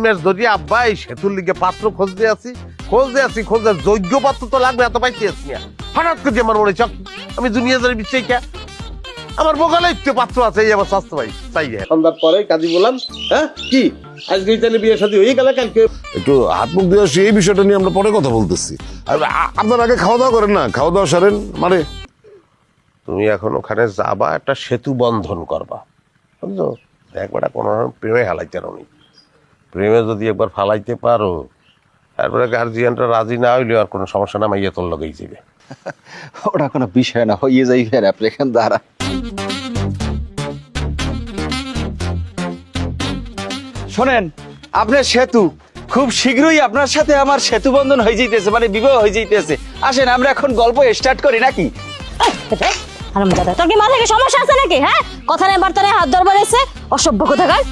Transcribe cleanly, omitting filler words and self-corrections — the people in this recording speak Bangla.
মাস ধরে আব্বা এই সেতুর লিগে পাত্র খোঁজতে আছি যোগ্য পাত্র তো লাগবে, এত পাইতে আছি না। হঠাৎ করে আমার মনে চক আমি দুনিয়াদারি বিষয় কে আমার বোকালে একটু পাত্র আছে, এই আমার স্বাস্থ্য ভাই চাই সন্ধ্যার পরে কাজী বললাম, হ্যাঁ কি আজকে তাহলে বিয়ে শাদী হয়ে গেল, কালকে একটু হাত মুখ দিয়ে আসি, এই বিষয়টা নিয়ে আমরা পরে কথা বলতেছি। আর আপনার আগে খাওয়া দাওয়া করেন না, খাওয়া দাওয়া সারেন। মানে তুমি এখন ওখানে যাবা, একটা সেতু বন্ধন করবা, বুঝছো? একবার কোনো প্রেমে হালাইতে নি, প্রেমে যদি একবার ফালাইতে পারো, তারপরে গার্জিয়ানটা রাজি না হইলে আর কোনো সমস্যা না, মাইয়া তোর লগেই যাবে। ওটা কোনো বিষয় না, হইয়ে যাই ফের আপনি এখান দ্বারা। শোনেন, আপনার সেতু খুব শীঘ্রই আপনার সাথে আমার সেতু বন্ধন হয়ে যাইতেছে, মানে বিবাহ হয়ে যাইতেছে। আসেন আমরা এখন গল্প স্টার্ট করি নাকি? হারামজাদা, তোর কি মাথায় কি সমস্যা আছে নাকি? হ্যাঁ, কথা নেই বার্তা নেই, হাত ধরবার এসে অসভ্য কোথাকার।